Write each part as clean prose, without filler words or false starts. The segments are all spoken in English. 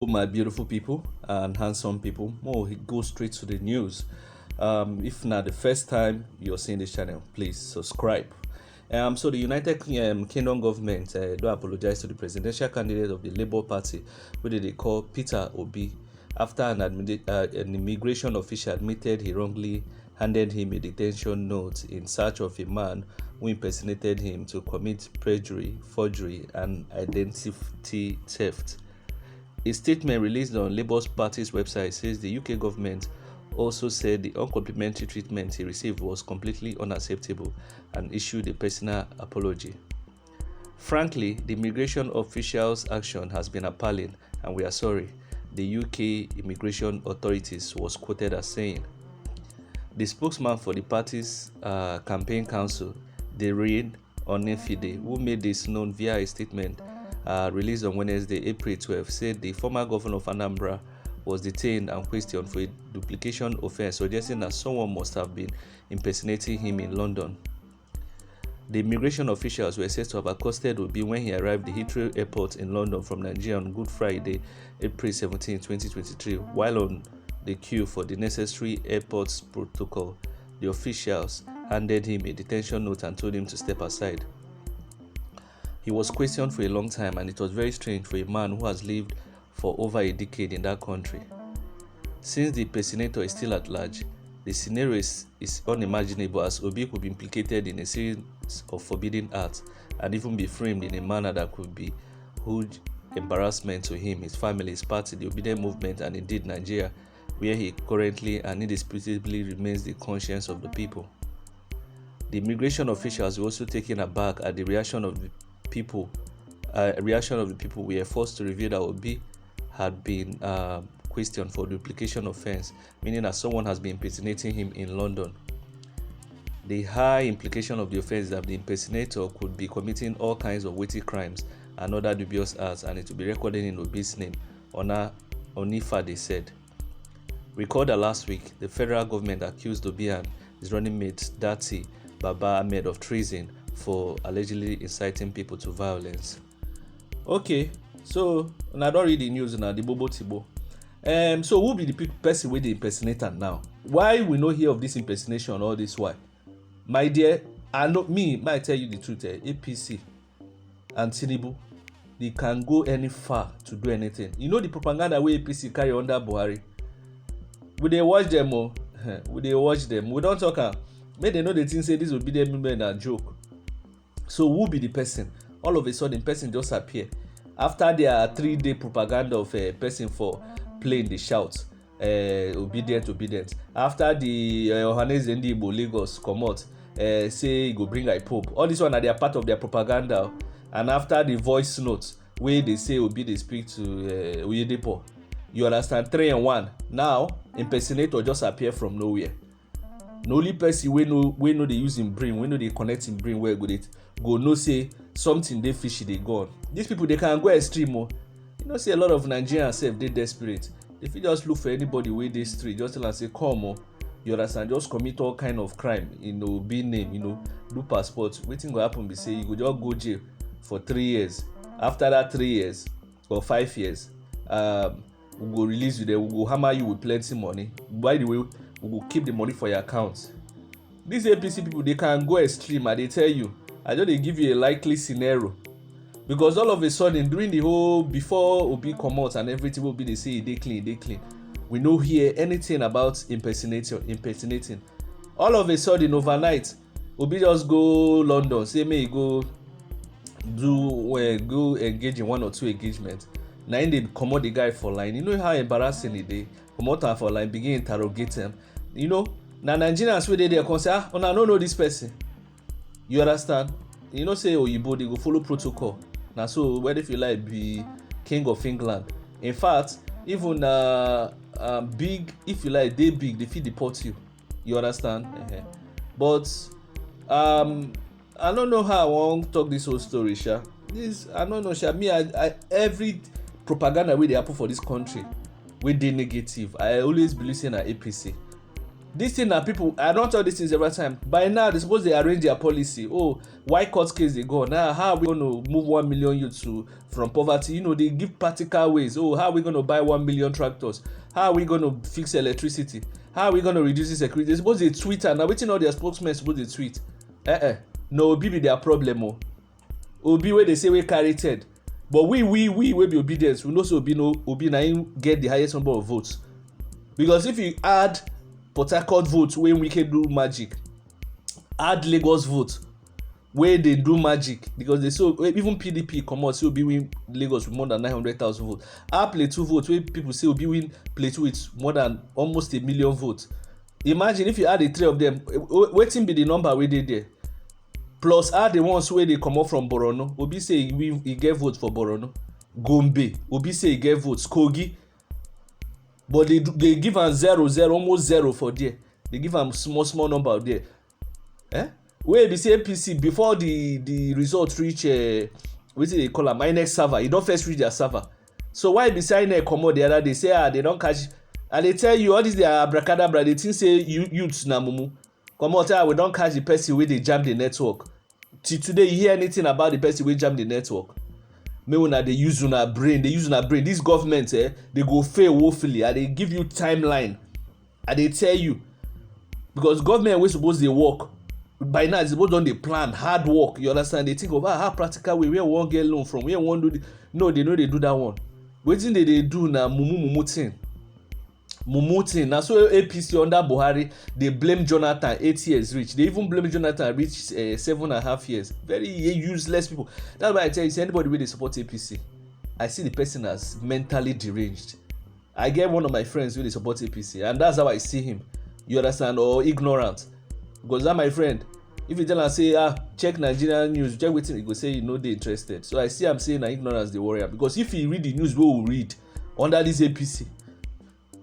My beautiful people and handsome people. Go straight to the news. If not the first time you're seeing this channel, please subscribe. So the United Kingdom government do apologize to the presidential candidate of the Labour Party, which they call Peter Obi, after an immigration official admitted he wrongly handed him a detention note in search of a man who impersonated him to commit perjury, forgery, and identity theft. A statement released on Labour Party's website says the UK government also said the uncomplimentary treatment he received was completely unacceptable and issued a personal apology. Frankly, the immigration officials' action has been appalling and we are sorry, the UK immigration authorities was quoted as saying. The spokesman for the party's campaign council, Darren Onefide, who made this known via a statement released on Wednesday, April 12, said the former governor of Anambra was detained and questioned for a duplication offense, suggesting that someone must have been impersonating him in London. The immigration officials were said to have accosted Obi when he arrived at Heathrow Airport in London from Nigeria on Good Friday, April 17, 2023. While on the queue for the necessary airport protocol, the officials handed him a detention note and told him to step aside. He was questioned for a long time, and it was very strange for a man who has lived for over a decade in that country. Since the impersonator is still at large, the scenario is unimaginable, as Obi could be implicated in a series of forbidden acts and even be framed in a manner that could be huge embarrassment to him, his family, his party, the obedient movement, and indeed Nigeria, where he currently and indisputably remains the conscience of the people. The immigration officials were also taken aback at the reaction of the people were forced to reveal that Obi had been questioned for duplication offense, meaning that someone has been impersonating him in London. The high implication of the offense is that the impersonator could be committing all kinds of weighty crimes and other dubious acts, and it will be recorded in Obi's name. Onifade said. Recall that last week, the federal government accused Obi and his running mate Dati Baba Ahmed of treason for allegedly inciting people to violence. Okay, so I don't read the news now, the Bobo Tibo. So who be the person with the impersonator now? Why we not hear of this impersonation all this while? My dear, I know me, might tell you the truth, APC and Tinubu, they can go any far to do anything. You know the propaganda where APC carry under Buhari. We they watch them, we don't talk. May they know the thing say this will be the movement a joke. So who be the person? All of a sudden, person just appear. After their 3-day propaganda of a person for playing the shout, obedient. After the Ohanes Ndigbo Lagos come out, say go bring a pope. All this one are they are part of their propaganda. And after the voice notes, where they say Obi they speak to Oyedepo, you understand 3 and 1. Now impersonator just appear from nowhere. The only person we know they use in brain, we know they connect in brain where go no say something they fishy they gone. These people they can go extreme. You know, say a lot of Nigerians self they desperate. If you just look for anybody where they street, just tell and say come you understand, just commit all kind of crime, be name, do passport. Waiting will happen be say you go just go jail for 3 years. After that 3 years or 5 years, we go release you there, we go hammer you with plenty money. By the way, we will keep the money for your account. These APC people, they can go extreme and they tell you, I know they give you a likely scenario. Because all of a sudden, during the whole, before Obi come out and everything will be, they say they clean. We no hear anything about impersonating. All of a sudden, overnight, Obi just go London, say may he go engage in 1 or 2 engagements. Now they come out the guy for line. You know how embarrassing it is. Come out for line, begin interrogate him. Now Nigerians where they come say, I don't know this person. You understand? Say Oyibo, they go follow protocol. Now so where if you like be king of England. In fact, even big, if you like, they big, they fit deport you. You understand? But I don't know how I want talk this whole story, Sha. I don't know, Sha. Me, I every propaganda way they happen for this country, wey dey negative, I always believe say na APC. This thing na people, I don tell this things every time. By now they suppose dey arrange their policy. Oh, why court case dey go now? How are we going to move 1 million youths from poverty? You know, they give practical ways. Oh, how are we going to buy 1 million tractors? How are we going to fix electricity? How are we going to reduce insecurity? They suppose dey tweet, and na wetin all their spokesmen suppose dey tweet. No, Obi be their problem. Oh, Obi wey dey say wey carry head, but we wey be obedient, we know say Obi na him get the highest number of votes. Because if you add Port Harcourt vote wey Wike do magic, add Lagos vote wey dey do magic, because they say even PDP comot say Obi win Lagos with more than 900,000 votes, add Plateau vote wey people say Obi win Plateau with more than almost 1 million votes. Imagine if you add the three of them, wetin be the number wey dey there? Plus add the ones wey dey comot from Borno. Obi say he get vote for Borno. Gombe, Obi say he get votes. Kogi, but they give am 0, almost 0 for there. They give am small number there. Wey be say APC before the result reach wetin they call am INEC server, e don first reach their server. So why be say INEC comot the other day say they don catch, and they tell you all this their abracadabra, they think say youths na mumu. Comot we don catch the person wey dey jam the network. Till today you hear anything about the person wey jam the network? Make una dey use una brain, This government they go fail woefully. I dey give you timeline. I dey tell you, because government wey suppose dey work by now, they suppose don dey plan hard work. You understand? They think of how practical way, where we wan get loan from, where we wan do the, no, they no dey do that one. Wetin they dey do na mumu thing. Na so APC under Buhari dey blame Jonathan 8 years reach. They even blame Jonathan reach 7.5 years. Very useless people. That's why I tell you, say anybody wey dey support APC, I see the person as mentally deranged. I get one of my friends wey dey support APC, and that's how I see him. You understand? Or ignorant. Because that my friend, if you tell am say check Nigerian news, check wetin, he go say you no dey interested. So I see am say na ignorance dey worry am. Because if he read the news wey we read under this APC,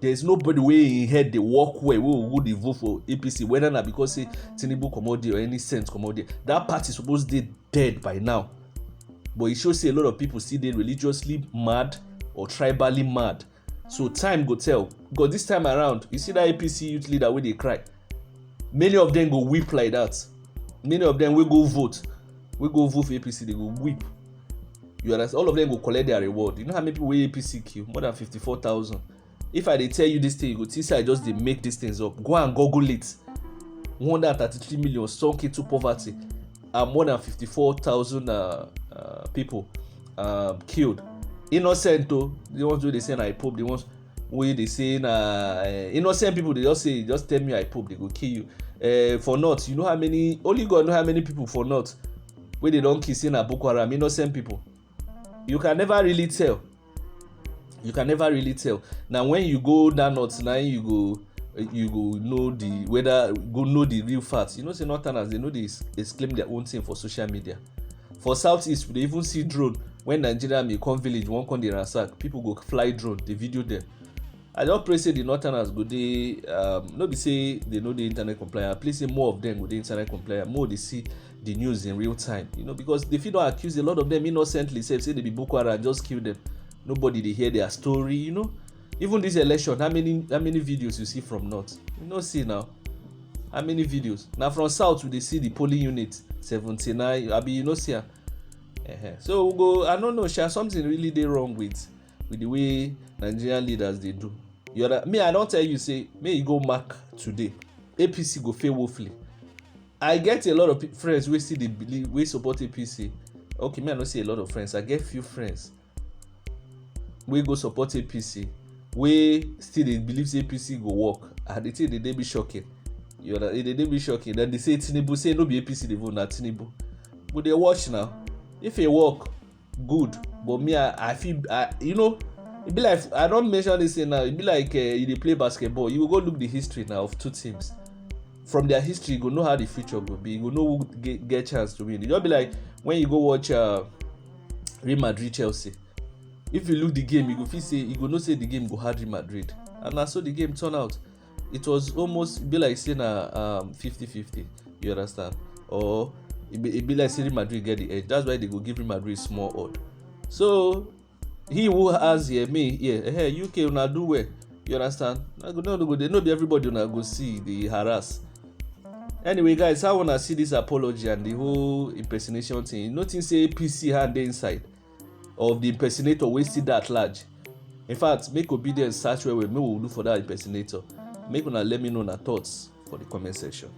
there is nobody wey in head dey work well wey go dey vote for APC, whether na because say Tinubu comot there or any sense comot there. That party suppose dey dead by now. But e show say a lot of people still dey religiously mad or tribally mad. So time go tell. Because this time around, you see that APC youth leader wey dey cry, many of them go weep like that. Many of them wey go vote for APC, they go weep. You understand? All of them go collect their reward. You know how many people wey APC kill? More than 54,000. If I dey tell you this thing, you go think say I just dey make these things up. Go and Google it. 133 million sunk into poverty, and more than 54,000 people killed. Innocent though, the ones wey dey say na I pope, the ones wey dey say na innocent people, they just tell me I pope, they go kill you. For north, you know how many, only God know how many people for north wey they don kill say na Boko Haram, innocent people. You can never really tell. Now when you go down north, now you go know the real facts. You know say northerners, they know they exclaim their own thing for social media. For southeast, they even see drone when Nigeria may come village, one come dey ransack, people go fly drone, they video them. I just pray say the northerners go dey no be say they know the internet compliant. Please say more of them go dey internet compliant, more they see the news in real time. You know, because they fit don accuse a lot of them innocently, say they be Boko Haram, just kill them. Nobody dey hear their story. You know, even this election, how many videos you see from north? You know, see now how many videos. Now from south we dey see the polling unit 79. Abi you know see am. So we go, I don't know, something really dey wrong with the way Nigerian leaders dey do. Me, I don't tell you say may you go mark today, APC go fail woefully. I get a lot of friends wey still dey believe, wey support APC. Okay, me I don't see a lot of friends. I get few friends wey go support APC, wey still dey believe say APC go work. And the thing dey be shocking. They dey be shocking. Then they say Tinubu, say no be APC dey vote, na Tinubu. But they watch now. If it work, good. But me, I feel, you know, it be like, I don't mention this thing now. It be like you dey play basketball. You will go look the history now of two teams. From their history, you go know how the future will be. You go know who get chance to win. It just be like when you go watch Real Madrid Chelsea. If you look the game, you go feel say, you go know say the game go hard Real Madrid. And that's how the game turn out. It was almost be like saying 50-50. You understand? Or it be like saying Real Madrid get the edge. That's why they go give Real Madrid small odd. So he who has UK una do well. You understand? They know everybody una go see the harass. Anyway, guys, I wanna see this apology and the whole impersonation thing. You notice say PC hand dey inside of the impersonator wey still that large. In fact, make obedience search where make we look for that impersonator. Make una let me know una thoughts for the comment section.